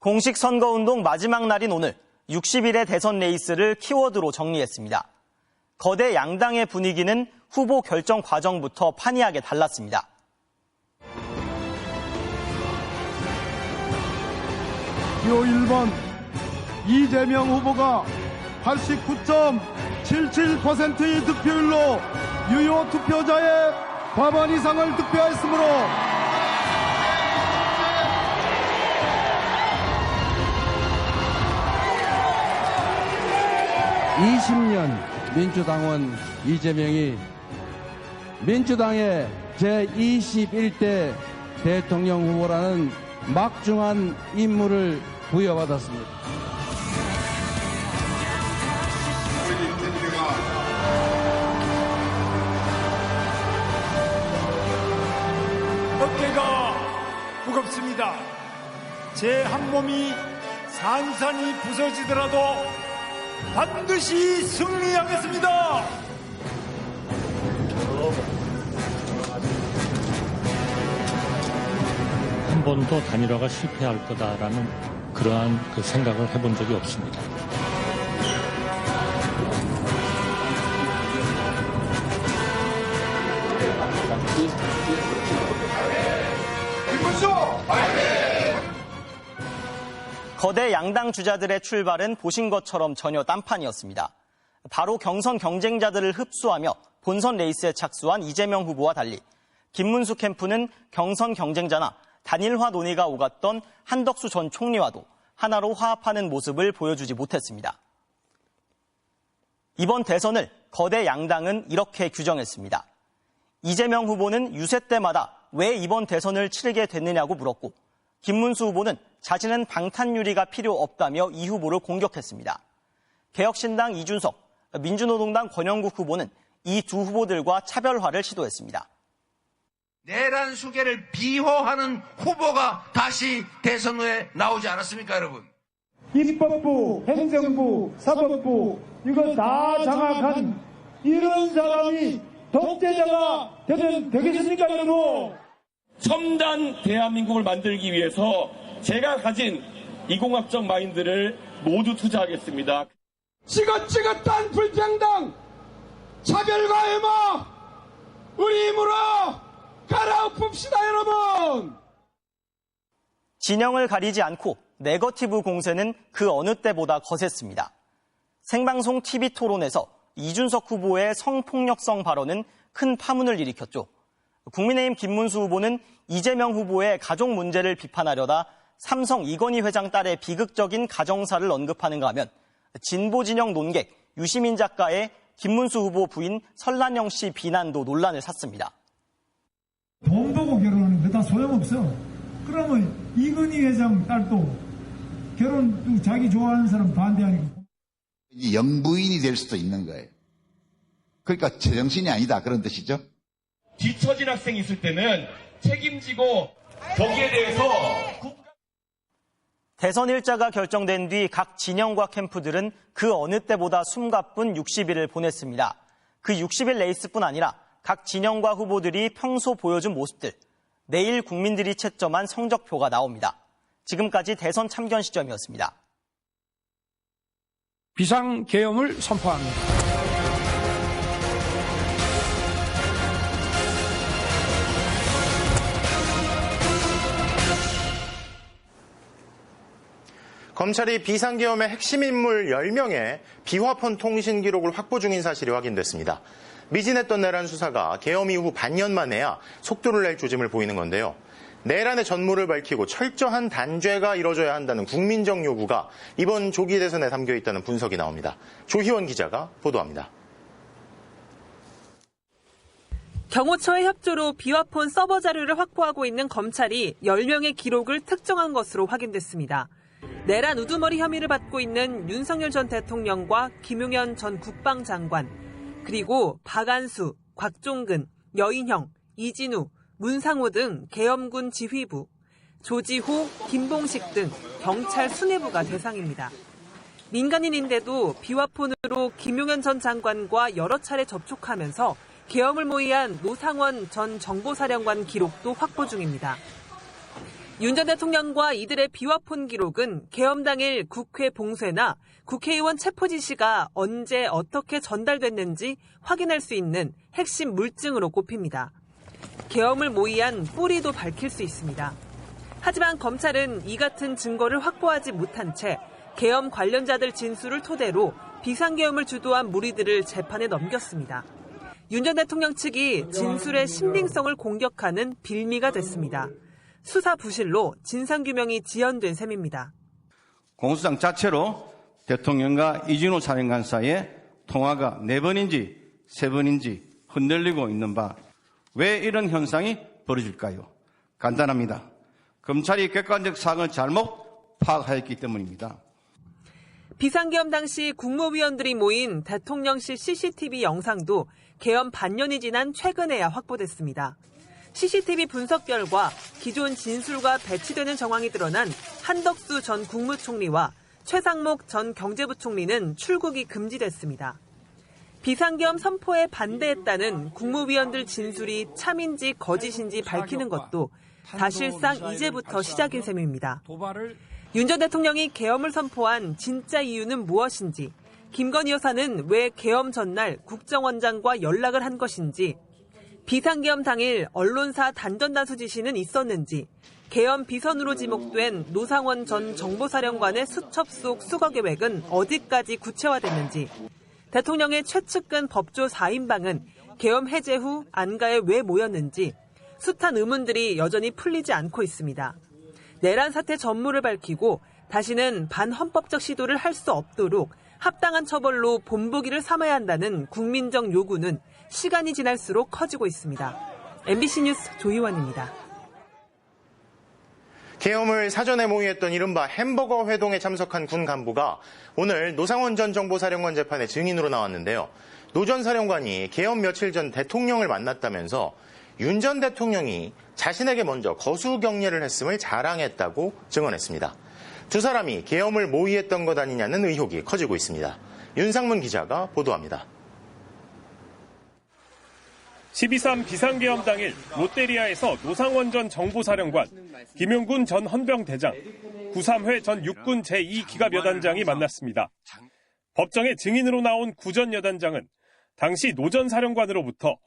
공식 선거운동 마지막 날인 오늘 60일의 대선 레이스를 키워드로 정리했습니다. 거대 양당의 분위기는 후보 결정 과정부터 판이하게 달랐습니다. 표 1번 이재명 후보가 89.77%의 득표율로 유효 투표자의 과반 이상을 득표했으므로 (20년) 민주당원 이재명이 민주당의 제21대 대통령 후보라는 막중한 임무를 부여받았습니다. 어깨가 무겁습니다. 제 한 몸이 산산이 부서지더라도 반드시 승리하겠습니다. 한 번도 단일화가 실패할 거다라는 그러한 생각을 해본 적이 없습니다. 거대 양당 주자들의 출발은 보신 것처럼 전혀 딴판이었습니다. 바로 경선 경쟁자들을 흡수하며 본선 레이스에 착수한 이재명 후보와 달리 김문수 캠프는 경선 경쟁자나 단일화 논의가 오갔던 한덕수 전 총리와도 하나로 화합하는 모습을 보여주지 못했습니다. 이번 대선을 거대 양당은 이렇게 규정했습니다. 이재명 후보는 유세 때마다 왜 이번 대선을 치르게 됐느냐고 물었고, 김문수 후보는 자신은 방탄유리가 필요 없다며 이 후보를 공격했습니다. 개혁신당 이준석, 민주노동당 권영국 후보는 이 두 후보들과 차별화를 시도했습니다. 내란 수계를 비호하는 후보가 다시 대선 후에 나오지 않았습니까, 여러분? 입법부, 행정부, 사법부 이거 다 장악한 이런 사람이 독재자가 되겠습니까, 여러분? 첨단 대한민국을 만들기 위해서 제가 가진 이공학적 마인드를 모두 투자하겠습니다. 지긋지긋한 불평등, 차별과 해마 우리 힘으로 갈아엎읍시다, 여러분. 진영을 가리지 않고 네거티브 공세는 그 어느 때보다 거셌습니다. 생방송 TV 토론에서 이준석 후보의 성폭력성 발언은 큰 파문을 일으켰죠. 국민의힘 김문수 후보는 이재명 후보의 가족 문제를 비판하려다 삼성 이건희 회장 딸의 비극적인 가정사를 언급하는가 하면 진보 진영 논객 유시민 작가의 김문수 후보 부인 설란영 씨 비난도 논란을 샀습니다. 돈 보고 결혼하는데 다 소용없어. 그러면 이건희 회장 딸도 결혼도 자기 좋아하는 사람 반대하니까. 영부인이 될 수도 있는 거예요. 그러니까 제정신이 아니다 그런 뜻이죠. 뒤처진 학생이 있을 때는 책임지고 거기에 대해서 대선 일자가 결정된 뒤 각 진영과 캠프들은 그 어느 때보다 숨가쁜 60일을 보냈습니다. 그 60일 레이스뿐 아니라 각 진영과 후보들이 평소 보여준 모습들, 내일 국민들이 채점한 성적표가 나옵니다. 지금까지 대선 참견 시점이었습니다. 비상계엄을 선포합니다. 검찰이 비상계엄의 핵심 인물 10명의 비화폰 통신 기록을 확보 중인 사실이 확인됐습니다. 미진했던 내란 수사가 계엄 이후 반년 만에야 속도를 낼 조짐을 보이는 건데요. 내란의 전모를 밝히고 철저한 단죄가 이뤄져야 한다는 국민적 요구가 이번 조기 대선에 담겨 있다는 분석이 나옵니다. 조희원 기자가 보도합니다. 경호처의 협조로 비화폰 서버 자료를 확보하고 있는 검찰이 10명의 기록을 특정한 것으로 확인됐습니다. 내란 우두머리 혐의를 받고 있는 윤석열 전 대통령과 김용현 전 국방장관, 그리고 박안수, 곽종근, 여인형, 이진우, 문상호 등 계엄군 지휘부, 조지호, 김봉식 등 경찰 수뇌부가 대상입니다. 민간인인데도 비화폰으로 김용현 전 장관과 여러 차례 접촉하면서 계엄을 모의한 노상원 전 정보사령관 기록도 확보 중입니다. 윤 전 대통령과 이들의 비화폰 기록은 계엄 당일 국회 봉쇄나 국회의원 체포 지시가 언제 어떻게 전달됐는지 확인할 수 있는 핵심 물증으로 꼽힙니다. 계엄을 모의한 뿌리도 밝힐 수 있습니다. 하지만 검찰은 이 같은 증거를 확보하지 못한 채 계엄 관련자들 진술을 토대로 비상계엄을 주도한 무리들을 재판에 넘겼습니다. 윤 전 대통령 측이 진술의 신빙성을 공격하는 빌미가 됐습니다. 수사 부실로 진상규명이 지연된 셈입니다. 공소장 자체로 대통령과 이진우 사령관 사이에 통화가 4번인지 3번인지 흔들리고 있는 바 왜 이런 현상이 벌어질까요? 간단합니다. 검찰이 객관적 사항을 잘못 파악하였기 때문입니다. 비상계엄 당시 국무위원들이 모인 대통령실 CCTV 영상도 계엄 반년이 지난 최근에야 확보됐습니다. CCTV 분석 결과 기존 진술과 배치되는 정황이 드러난 한덕수 전 국무총리와 최상목 전 경제부총리는 출국이 금지됐습니다. 비상계엄 선포에 반대했다는 국무위원들 진술이 참인지 거짓인지 밝히는 것도 사실상 이제부터 시작인 셈입니다. 윤 전 대통령이 계엄을 선포한 진짜 이유는 무엇인지, 김건희 여사는 왜 계엄 전날 국정원장과 연락을 한 것인지, 비상계엄 당일 언론사 단전단수 지시는 있었는지, 계엄 비선으로 지목된 노상원 전 정보사령관의 수첩 속 수거 계획은 어디까지 구체화됐는지, 대통령의 최측근 법조 4인방은 계엄 해제 후 안가에 왜 모였는지 숱한 의문들이 여전히 풀리지 않고 있습니다. 내란 사태 전무를 밝히고 다시는 반헌법적 시도를 할 수 없도록 합당한 처벌로 본보기를 삼아야 한다는 국민적 요구는 시간이 지날수록 커지고 있습니다. MBC 뉴스 조희원입니다. 계엄을 사전에 모의했던 이른바 햄버거 회동에 참석한 군 간부가 오늘 노상원 전 정보사령관 재판에 증인으로 나왔는데요. 노 전 사령관이 계엄 며칠 전 대통령을 만났다면서 윤 전 대통령이 자신에게 먼저 거수경례를 했음을 자랑했다고 증언했습니다. 두 사람이 계엄을 모의했던 것 아니냐는 의혹이 커지고 있습니다. 윤상문 기자가 보도합니다. 12.3 비상계엄 당일 롯데리아에서 노상원 전 정보사령관, 김용군 전 헌병대장, 93회 전 육군 제2기갑여단장이 만났습니다. 법정에 증인으로 나온 구 전 여단장은 당시 노 전 사령관으로부터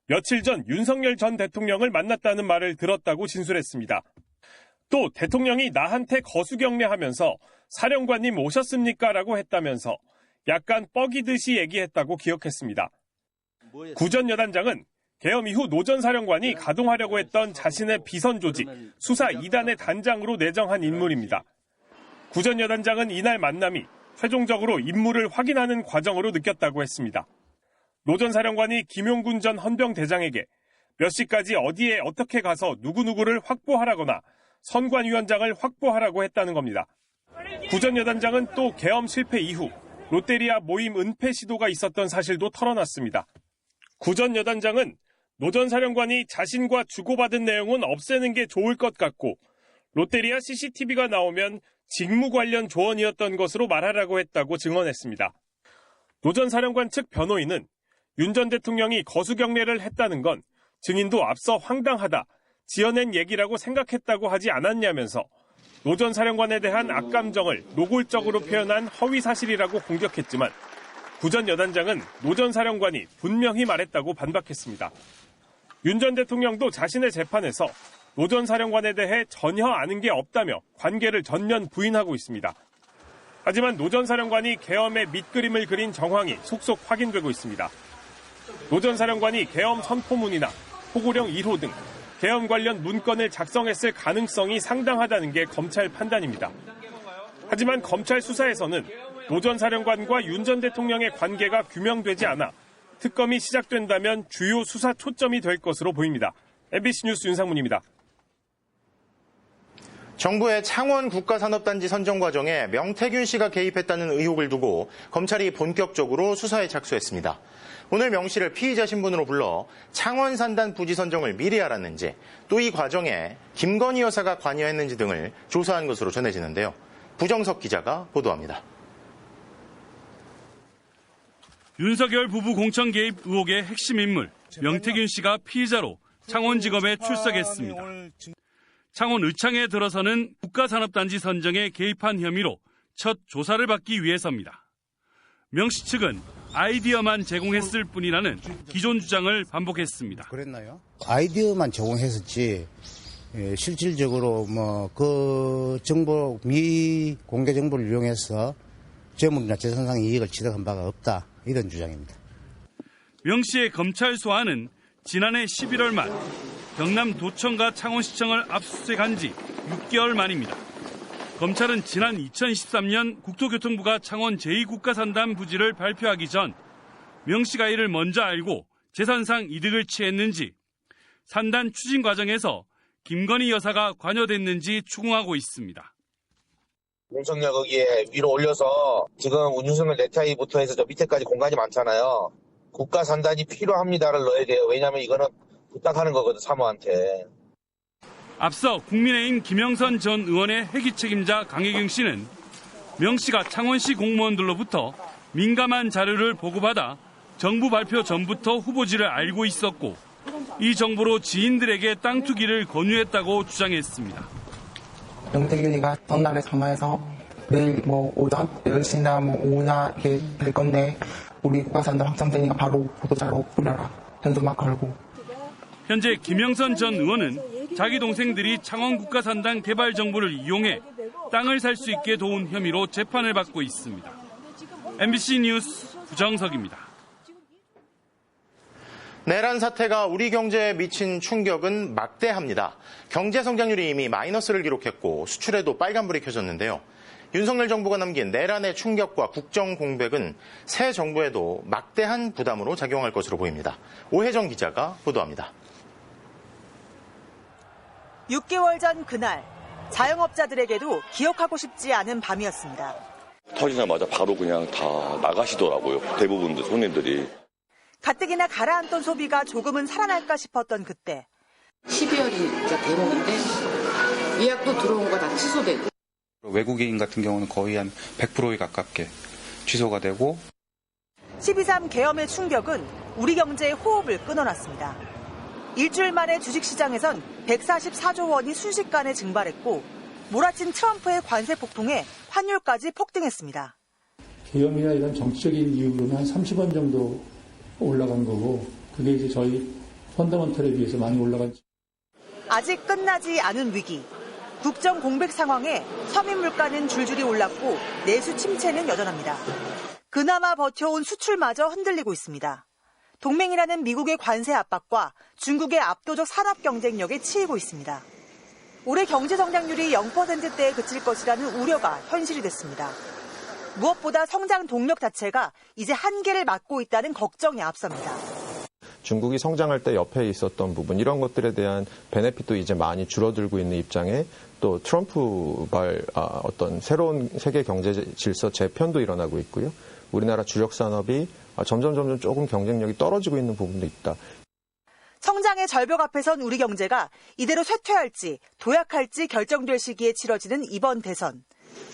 며칠 전 윤석열 전 대통령을 만났다는 말을 들었다고 진술했습니다. 또 대통령이 나한테 거수경례하면서 사령관님 오셨습니까? 라고 했다면서 약간 뻐기듯이 얘기했다고 기억했습니다. 구 전 여단장은 계엄 이후 노 전 사령관이 가동하려고 했던 자신의 비선 조직 수사 2단의 단장으로 내정한 인물입니다. 구 전 여단장은 이날 만남이 최종적으로 임무를 확인하는 과정으로 느꼈다고 했습니다. 노 전 사령관이 김용군 전 헌병대장에게 몇 시까지 어디에 어떻게 가서 누구누구를 확보하라거나 선관위원장을 확보하라고 했다는 겁니다. 구 전 여단장은 또 계엄 실패 이후 롯데리아 모임 은폐 시도가 있었던 사실도 털어놨습니다. 구 전 여단장은 노 전 사령관이 자신과 주고받은 내용은 없애는 게 좋을 것 같고 롯데리아 CCTV가 나오면 직무 관련 조언이었던 것으로 말하라고 했다고 증언했습니다. 노 전 사령관 측 변호인은 윤 전 대통령이 거수경례를 했다는 건 증인도 앞서 황당하다, 지어낸 얘기라고 생각했다고 하지 않았냐면서 노 전 사령관에 대한 악감정을 노골적으로 표현한 허위사실이라고 공격했지만 구 전 여단장은 노 전 사령관이 분명히 말했다고 반박했습니다. 윤 전 대통령도 자신의 재판에서 노 전 사령관에 대해 전혀 아는 게 없다며 관계를 전면 부인하고 있습니다. 하지만 노 전 사령관이 계엄의 밑그림을 그린 정황이 속속 확인되고 있습니다. 노 전 사령관이 계엄 선포문이나 포고령 1호 등 계엄 관련 문건을 작성했을 가능성이 상당하다는 게 검찰 판단입니다. 하지만 검찰 수사에서는 노 전 사령관과 윤 전 대통령의 관계가 규명되지 않아 특검이 시작된다면 주요 수사 초점이 될 것으로 보입니다. MBC 뉴스 윤상문입니다. 정부의 창원 국가산업단지 선정 과정에 명태균 씨가 개입했다는 의혹을 두고 검찰이 본격적으로 수사에 착수했습니다. 오늘 명 씨를 피의자 신분으로 불러 창원 산단 부지 선정을 미리 알았는지, 또 이 과정에 김건희 여사가 관여했는지 등을 조사한 것으로 전해지는데요. 부정석 기자가 보도합니다. 윤석열 부부 공천 개입 의혹의 핵심 인물 명태균 씨가 피의자로 창원지검에 출석했습니다. 창원 의창에 들어서는 국가산업단지 선정에 개입한 혐의로 첫 조사를 받기 위해서입니다. 명씨 측은 아이디어만 제공했을 뿐이라는 기존 주장을 반복했습니다. 그랬나요? 아이디어만 제공했었지 실질적으로 그 정보 미공개 정보를 이용해서 재물이나 재산상 이익을 취득한 바가 없다, 이런 주장입니다. 명 씨의 검찰 소환은 지난해 11월 말 경남 도청과 창원시청을 압수수색한 지 6개월 만입니다. 검찰은 지난 2013년 국토교통부가 창원 제2국가산단 부지를 발표하기 전 명 씨가 이를 먼저 알고 재산상 이득을 취했는지, 산단 추진 과정에서 김건희 여사가 관여됐는지 추궁하고 있습니다. 윤석열 거기에 위로 올려서 지금 윤석열 넥타이부터 해서 저 밑에까지 공간이 많잖아요. 국가 산단이 필요합니다를 넣어야 돼요. 왜냐하면 이거는 부탁하는 거거든, 사모한테. 앞서 국민의힘 김영선 전 의원의 회기 책임자 강혜경 씨는 명 씨가 창원시 공무원들로부터 민감한 자료를 보고받아 정부 발표 전부터 후보지를 알고 있었고 이 정보로 지인들에게 땅 투기를 권유했다고 주장했습니다. 명태균이가 전날에 전화해서 내일 오전 10시나 오후나 이렇게 될 건데 우리 국가산단 확정되니까 바로 보도자료 뿌려라. 현수막 걸고. 현재 김영선 전 의원은 자기 동생들이 창원 국가산단 개발 정보를 이용해 땅을 살 수 있게 도운 혐의로 재판을 받고 있습니다. MBC 뉴스 구정석입니다. 내란 사태가 우리 경제에 미친 충격은 막대합니다. 경제 성장률이 이미 마이너스를 기록했고 수출에도 빨간불이 켜졌는데요. 윤석열 정부가 남긴 내란의 충격과 국정 공백은 새 정부에도 막대한 부담으로 작용할 것으로 보입니다. 오혜정 기자가 보도합니다. 6개월 전 그날, 자영업자들에게도 기억하고 싶지 않은 밤이었습니다. 터지자마자 바로 그냥 다 나가시더라고요. 대부분들 손님들이. 가뜩이나 가라앉던 소비가 조금은 살아날까 싶었던 그때. 12월이 대목인데 예약도 들어온 거 다 취소되고. 외국인 같은 경우는 거의 한 100%에 가깝게 취소가 되고. 12.3 계엄의 충격은 우리 경제의 호흡을 끊어놨습니다. 일주일 만에 주식시장에선 144조 원이 순식간에 증발했고 몰아친 트럼프의 관세 폭풍에 환율까지 폭등했습니다. 계엄이나 이런 정치적인 이유로는 한 30원 정도 올라간 거고 그게 이제 저희 펀더먼털에 비해서 많이 올라간. 아직 끝나지 않은 위기. 국정 공백 상황에 서민 물가는 줄줄이 올랐고 내수 침체는 여전합니다. 그나마 버텨온 수출마저 흔들리고 있습니다. 동맹이라는 미국의 관세 압박과 중국의 압도적 산업 경쟁력에 치이고 있습니다. 올해 경제 성장률이 0%대에 그칠 것이라는 우려가 현실이 됐습니다. 무엇보다 성장 동력 자체가 이제 한계를 맞고 있다는 걱정이 앞섭니다. 중국이 성장할 때 옆에 있었던 부분, 이런 것들에 대한 베네핏도 이제 많이 줄어들고 있는 입장에 또 트럼프발 어떤 새로운 세계 경제 질서 재편도 일어나고 있고요. 우리나라 주력 산업이 점점 조금 경쟁력이 떨어지고 있는 부분도 있다. 성장의 절벽 앞에선 우리 경제가 이대로 쇠퇴할지 도약할지 결정될 시기에 치러지는 이번 대선.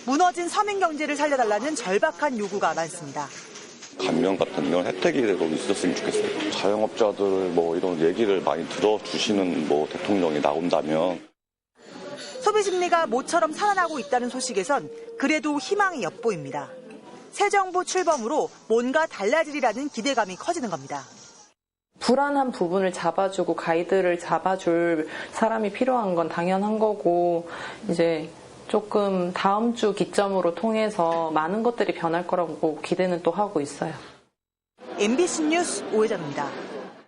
무너진 서민 경제를 살려달라는 절박한 요구가 많습니다. 감면 같은 이런 혜택이 있었으면 좋겠어요. 자영업자들 이런 얘기를 많이 들어주시는 대통령이 나온다면. 소비 심리가 모처럼 살아나고 있다는 소식에선 그래도 희망이 엿보입니다. 새 정부 출범으로 뭔가 달라지리라는 기대감이 커지는 겁니다. 불안한 부분을 잡아주고 가이드를 잡아줄 사람이 필요한 건 당연한 거고 이제 조금 다음 주 기점으로 통해서 많은 것들이 변할 거라고 기대는 또 하고 있어요. MBC 뉴스 오혜정입니다.